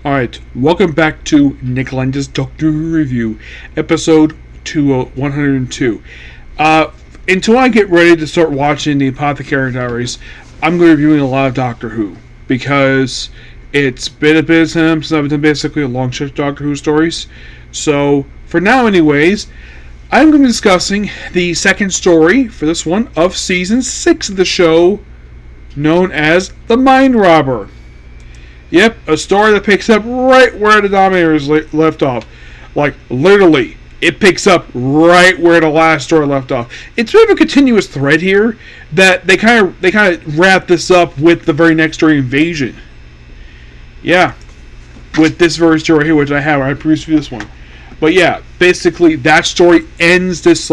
Alright, welcome back to Nick Lenz's Doctor Who Review, episode 102. Until I get ready to start watching the Apothecary Diaries, I'm going to be reviewing a lot of Doctor Who, because it's been a bit of time since I've done basically a long stretch of Doctor Who stories. So, for now anyways, I'm going to be discussing the second story for this one of Season 6 of the show, known as The Mind Robber. Yep, a story that picks up right where the Dominators left off. Like, literally, it picks up right where the last story left off. It's sort of a continuous thread here that they kind of wrap this up with the very next story, Invasion. Yeah, with this very story here, which I produced for this one. But yeah, basically that story ends this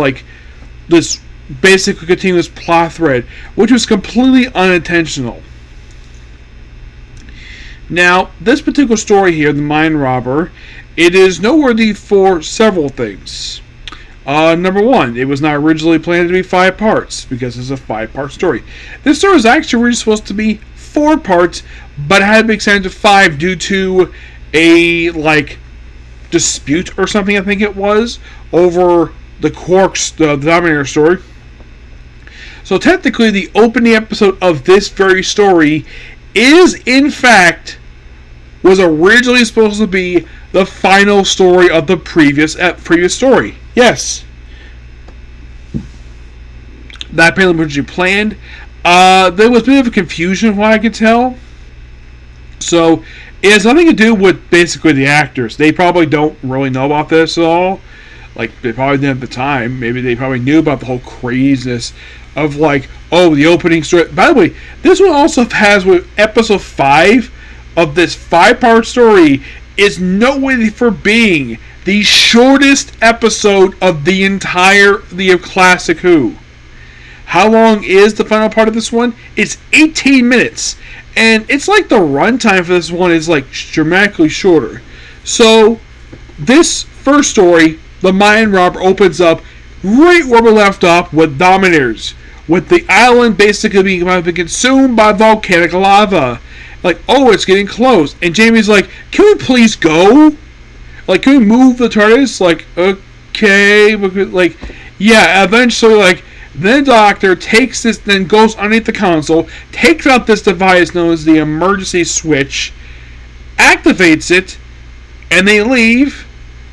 basically continuous plot thread, which was completely unintentional. Now, this particular story here, The Mind Robber, it is noteworthy for several things. Number one, it was not originally planned to be 5 parts, because it's a 5-part story. This story was actually originally supposed to be 4 parts, but it had to be extended to 5 due to a, dispute or something, I think it was, over the Quarks, the Dominator story. So technically, the opening episode of this very story was originally supposed to be the final story of the previous story. Yes. That apparently was originally planned. There was a bit of a confusion from what I could tell. So, it has nothing to do with basically the actors. They probably don't really know about this at all. They probably didn't at the time. Maybe they probably knew about the whole craziness of the opening story. By the way, this one also has with episode 5 of this 5-part story is noteworthy for being the shortest episode of the classic Who. How long is the final part of this one? It's 18 minutes. And it's like the runtime for this one is dramatically shorter. So, this first story, The Mind Robber, opens up right where we left off with Dominators, with the island basically being consumed by volcanic lava. It's getting close. And Jamie's like, can we please go? Can we move the TARDIS? Okay. Yeah, eventually, then the Doctor takes this, then goes underneath the console, takes out this device known as the emergency switch, activates it, and they leave,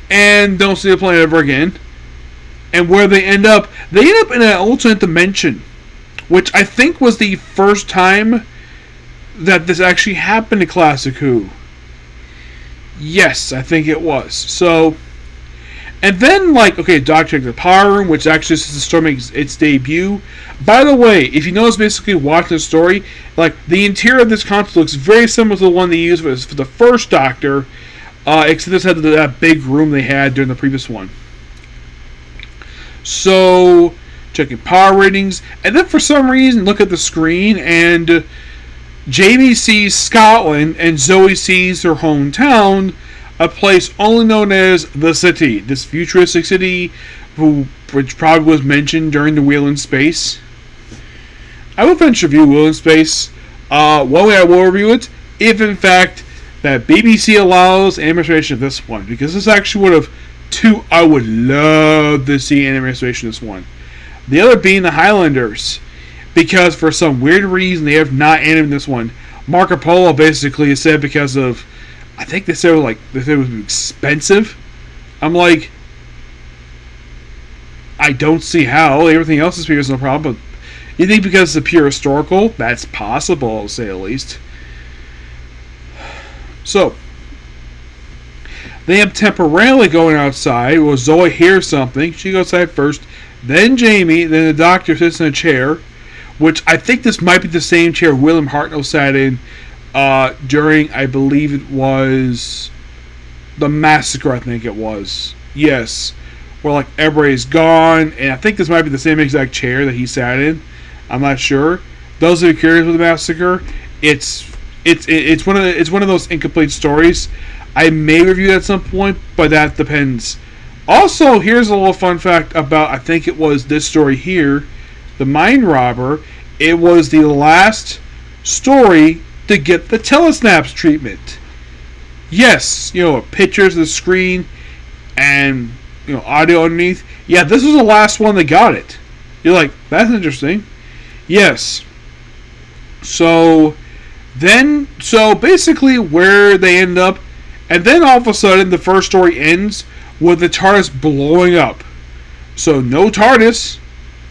and don't see the planet ever again. And where they end up in an alternate dimension, which I think was the first time that this actually happened to Classic Who. Yes, I think it was. So, and then, Doctor takes the power room, which actually is the story makes its debut. By the way, if you notice, basically watching the story, the interior of this console looks very similar to the one they used for the first Doctor, except this had that big room they had during the previous one. So, checking power ratings, and then for some reason, look at the screen, and Jamie sees Scotland, and Zoe sees her hometown, a place only known as the City. This futuristic city, which probably was mentioned during the Wheel in Space. I will venture review Wheel in Space. One way I will review it, if in fact that BBC allows animation of this one, because this actually would have I would love to see animation of this one. The other being the Highlanders, because for some weird reason they have not animated this one. Marco Polo basically said because of, I think they said it was expensive. I'm like, I don't see how. Everything else is no problem. But you think because it's pure historical? That's possible, I'll say at least. So, they am temporarily going outside. Well, Zoe hears something. She goes outside first. Then Jamie. Then the Doctor sits in a chair, which I think this might be the same chair William Hartnell sat in during, I believe it was the massacre. I think it was. Yes, where everybody's gone, and I think this might be the same exact chair that he sat in. I'm not sure. Those who are curious with the massacre, it's one of those incomplete stories. I may review it at some point, but that depends. Also, here's a little fun fact about, I think it was this story here, The Mind Robber. It was the last story to get the telesnaps treatment. Yes, pictures of the screen and audio underneath. Yeah, this was the last one that got it. You're like, that's interesting. Yes. So basically where they end up, and then all of a sudden the first story ends with the TARDIS blowing up. So no TARDIS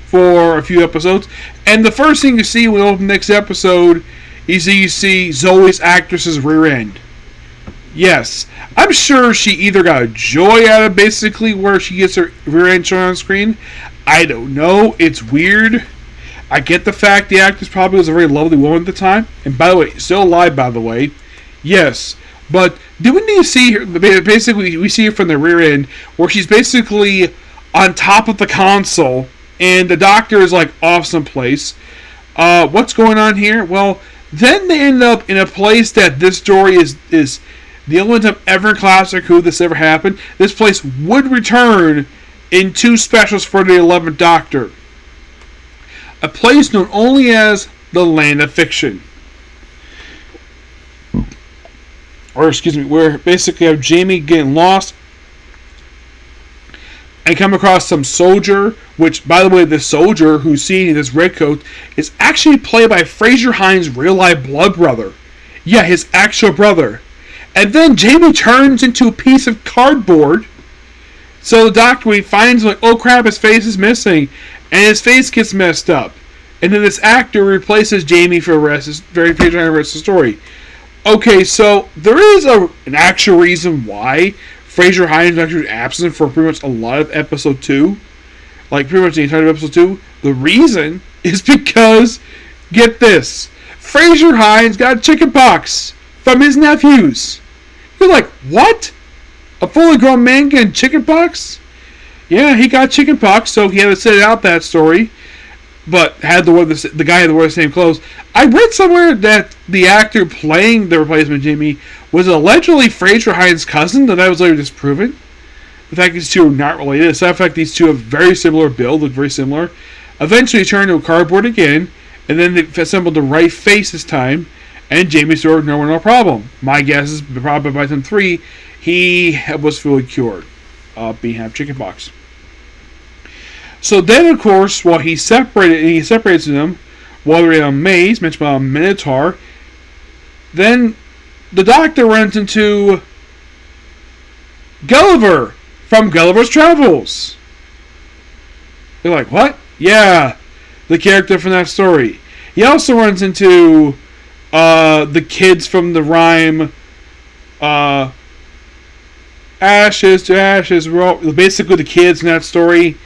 for a few episodes, and the first thing you see when you open the next episode is you see Zoe's actress's rear end. Yes, I'm sure she either got a joy out of basically where she gets her rear end shown on screen. I don't know. It's weird. I get the fact the actress probably was a very lovely woman at the time. And by the way, still alive, by the way. Yes. But do we need to see her? Basically, we see her from the rear end where she's basically on top of the console and the doctor is like off someplace. What's going on here? Well, then they end up in a place that this story is the only time ever in Classic Who this ever happened. This place would return in 2 specials for the 11th Doctor. A place known only as the Land of Fiction. Where basically have Jamie getting lost and come across some soldier, which, by the way, the soldier who's seen in this red coat is actually played by Fraser Hines' real-life blood brother. Yeah, his actual brother. And then Jamie turns into a piece of cardboard. So the doctor, he finds, like, oh crap, his face is missing. And his face gets messed up. And then this actor replaces Jamie for the rest of the story. Okay, so there is an actual reason why Fraser Hines actually was absent for pretty much a lot of episode 2. Like, pretty much the entire episode 2. The reason is because, get this, Fraser Hines got chickenpox from his nephews. You're like, what? A fully grown man getting chickenpox? Yeah, he got chickenpox, so he had to sit out that story. But had the guy had to wear the same clothes. I read somewhere that the actor playing the replacement Jimmy was allegedly Fraser Hines' cousin, that was later disproven. The fact these two are not related. Aside from the fact these two have very similar build, look very similar. Eventually he turned into a cardboard again, and then they assembled the right face this time, and Jamie Stewart, no problem. My guess is probably by time 3, he was fully cured of being have chickenpox. So then, of course, while he separates them, while they're in a maze, mentioned by a Minotaur, then the Doctor runs into Gulliver from Gulliver's Travels. They're like, what? Yeah, the character from that story. He also runs into the kids from the rhyme, Ashes to Ashes. Basically, the kids in that story.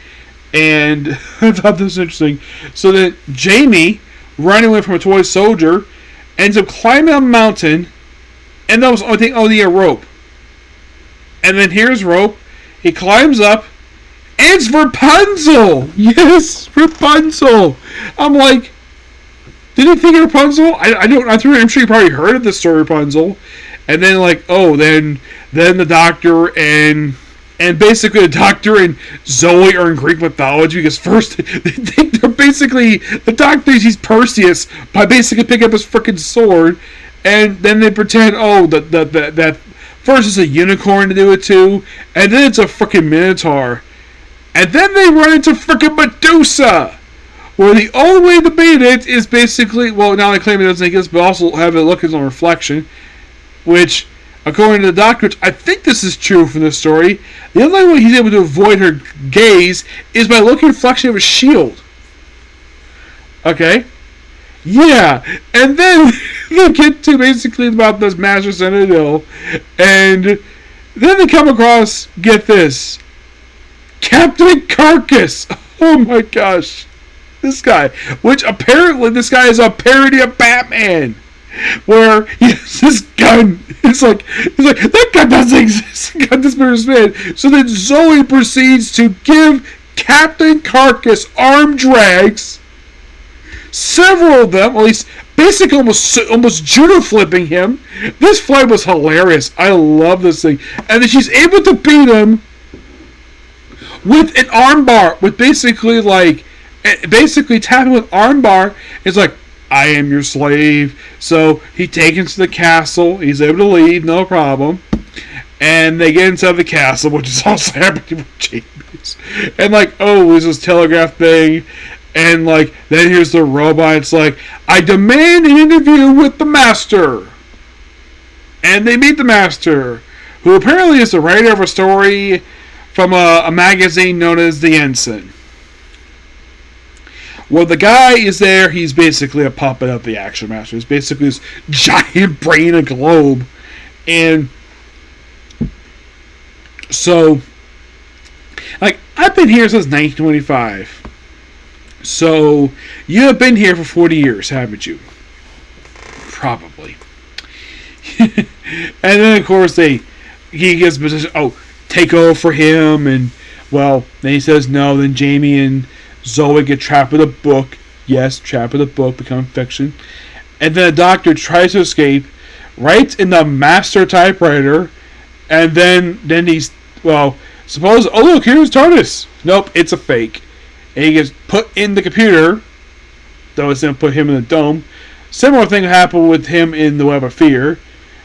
And I thought this was interesting. So then Jamie, running away from a toy soldier, ends up climbing a mountain, and that was only a rope. And then here's rope. He climbs up, and it's Rapunzel. Yes, Rapunzel. I'm like, did he think of Rapunzel? I'm sure you probably heard of the story Rapunzel. And then then the Doctor and basically the Doctor and Zoe are in Greek mythology because first they think they're basically the Doctor sees Perseus by basically picking up his freaking sword, and then they pretend that first it's a unicorn to do it too, and then it's a freaking Minotaur, and then they run into freaking Medusa, where the only way to beat it is basically not only claim it doesn't exist but also have it look as a reflection, which, according to the Doctor, which I think this is true from this story, the only way he's able to avoid her gaze is by looking at the reflection of a shield. Okay? Yeah. And then they get to basically about this Master Sentinel, and then they come across, get this, Captain Carcass. Oh my gosh. This guy. Which apparently this guy is a parody of Batman. Where he has this gun. He's like, that gun doesn't exist. God, this man is mad. So then Zoe proceeds to give Captain Carcass arm drags. Several of them, at least, basically almost judo flipping him. This fight was hilarious. I love this thing. And then she's able to beat him with an armbar. With basically tapping with armbar. It's like, I am your slave. So he takes him to the castle. He's able to leave, no problem. And they get inside the castle, which is also happening with James. And like, oh, there's this telegraph thing. And like, then here's the robot. It's like, I demand an interview with the master. And they meet the master, who apparently is the writer of a story from a magazine known as The Ensign. Well, the guy is there. He's basically a puppet of the action master. He's basically this giant brain of globe. And so, like, I've been here since 1925. So, you have been here for 40 years, haven't you? Probably. And then, of course, he gets a position, take over for him. And, well, then he says no. Then Jamie and Zoe get trapped with a book. Yes, trapped with a book, become fiction. And then the doctor tries to escape, writes in the master typewriter, and then he's, suppose, look, here's TARDIS. Nope, it's a fake. And he gets put in the computer, though it's going to put him in the dome. Similar thing happened with him in The Web of Fear,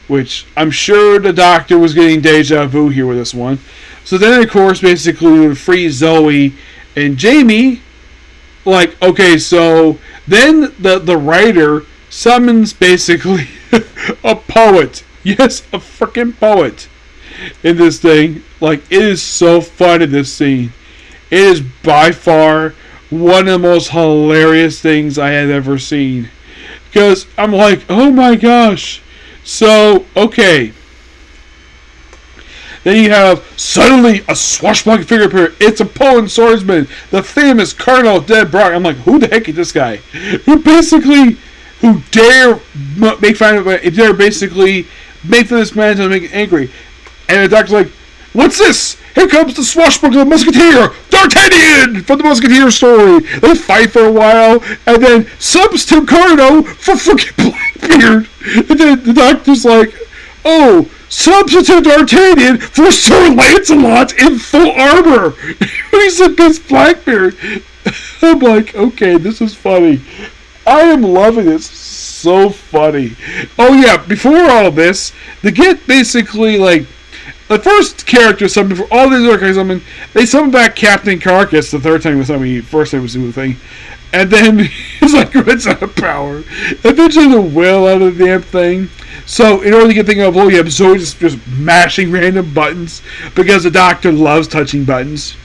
which I'm sure the doctor was getting deja vu here with this one. So then, of course, basically, we would free Zoe and Jamie. Like, okay, so then the writer summons basically a poet. Yes, a freaking poet in this thing. Like, it is so fun in this scene. It is by far one of the most hilarious things I have ever seen. Because I'm like, oh my gosh. So, okay. Then you have suddenly a swashbuckling figure appear. It's a Poland swordsman, the famous Colonel Dead Brock. I'm like, who the heck is this guy? Who dare make fun of it? Dare basically make for this man to make it angry. And the doctor's like, what's this? Here comes the swashbuckling musketeer, D'Artagnan, from the Musketeer story. They fight for a while, and then substitute Carno for freaking Blackbeard. And then the doctor's like, oh, substitute D'Artagnan for Sir Lancelot in full armor. He's against Blackbeard. I'm like, okay, this is funny. I am loving this. So funny. Oh yeah, before all this, they get basically like the first character summoned for all these other characters summoned. They summon back Captain Carcass the third time was summoned. First time was doing the thing, and then he's like runs out of power. Eventually, the will out of the damn thing. So in order to get things up, you have Zoe just mashing random buttons because the doctor loves touching buttons.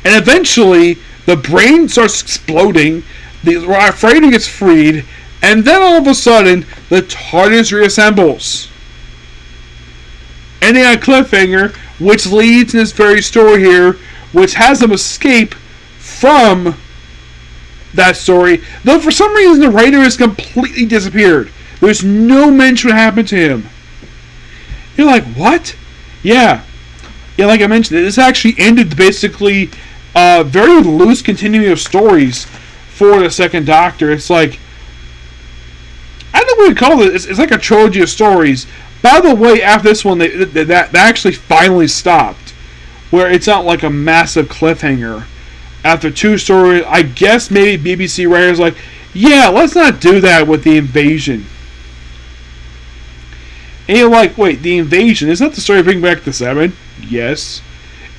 And eventually, the brain starts exploding. The Friday gets freed, and then all of a sudden, the TARDIS reassembles. Ending on a cliffhanger, which leads in this very story here, which has them escape from that story. Though for some reason, the writer has completely disappeared. There's no mention what happened to him. You're like, what? Yeah. Yeah, like I mentioned, this actually ended basically very loose continuing of stories for the Second Doctor. It's like, I don't know what to call it. It's like a trilogy of stories. By the way, after this one, that actually finally stopped. Where it's not like a massive cliffhanger. After two stories, I guess maybe BBC writers like, yeah, let's not do that with the invasion. And you're like, wait, the invasion? Isn't that the story of Bring Back the Seven? Yes.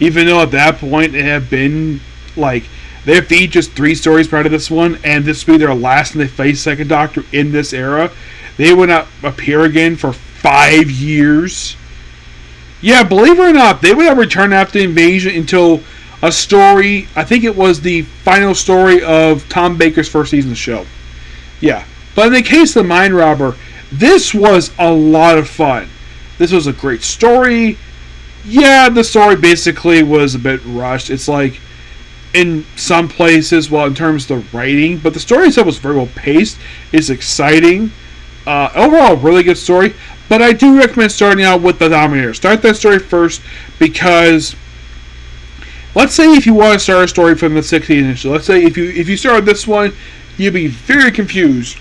Even though at that point it had been, like, they have featured just 3 stories prior to this one, and this will be their last and they face Second Doctor in this era. They would not appear again for 5 years. Yeah, believe it or not, they would not return after the invasion until a story, I think it was the final story of Tom Baker's first season of the show. Yeah. But in the case of the Mind Robber, this was a lot of fun. This was a great story. Yeah, the story basically was a bit rushed. It's like, in some places, well, in terms of the writing, but the story itself was very well paced. It's exciting. Overall, really good story. But I do recommend starting out with the Dominator. Start that story first, because let's say if you want to start a story from the 60s initially, let's say if you start with this one, you'll be very confused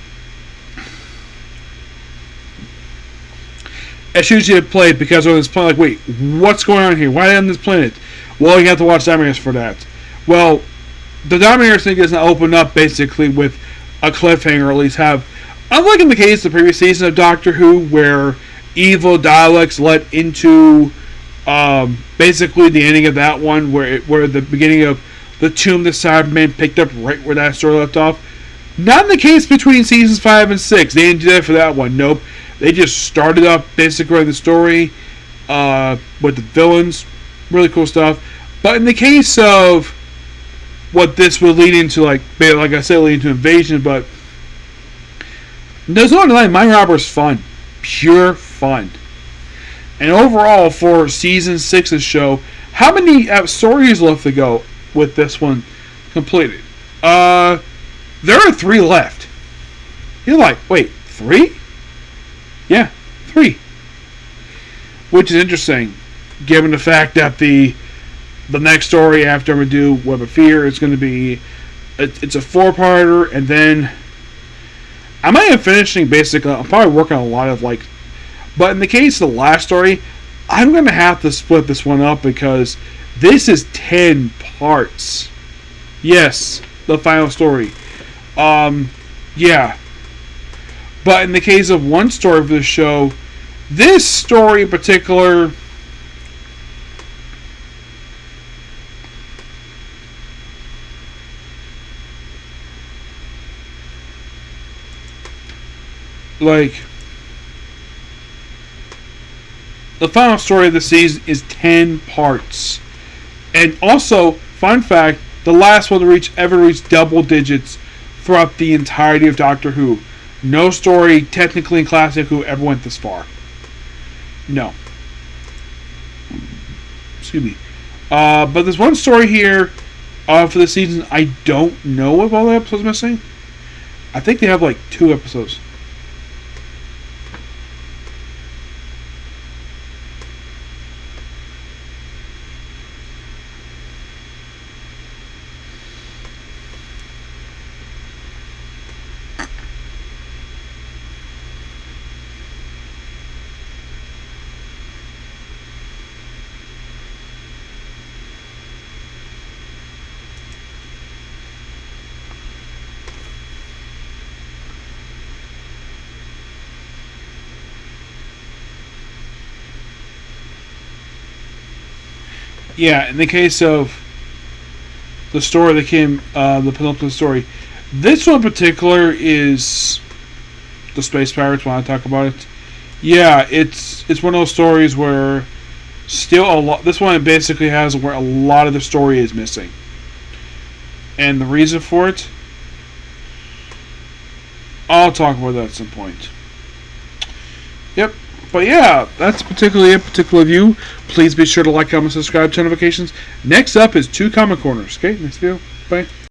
as soon as you play it, because on this planet, like, wait, what's going on here? Why on this planet? Well, you have to watch Dominators for that. Well, the Dominators thing doesn't open up basically with a cliffhanger, or at least have, unlike in the case of the previous season of Doctor Who, where evil dialects led into basically the ending of that one, where the beginning of the Tomb of the Cybermen picked up right where that story left off. Not in the case between seasons 5 and 6. They didn't do that for that one. Nope. They just started up basically the story with the villains. Really cool stuff. But in the case of what this would lead into, like I said, lead into Invasion, but there's no denying Mind Robber's fun. Pure fun. And overall, for season 6's show, how many stories left to go with this one completed? There are 3 left. You're like, wait, 3? Yeah, 3. Which is interesting, given the fact that the next story after we do Web of Fear is going to be, it's a 4-parter, and then I might have finishing basically, I'm probably working on a lot of but in the case of the last story, I'm going to have to split this one up because this is 10 parts. Yes, the final story. Yeah. But in the case of one story for the show, this story in particular, the final story of the season is 10 parts. And also, fun fact, the last one to ever reach double digits throughout the entirety of Doctor Who. No story, technically in Classic Who, ever went this far. No. Excuse me. But there's one story here for the season. I don't know if all the episodes are missing. I think they have 2 episodes. Yeah, in the case of the story that came, the penultimate story, this one in particular is the Space Pirates. When I talk about it, yeah, it's one of those stories where still a lot. This one basically has where a lot of the story is missing, and the reason for it, I'll talk about that at some point. Yep. But yeah, that's particularly a particular view. Please be sure to like, comment, subscribe, turn notifications. Next up is 2 Comic Corners. Okay, next video. Bye.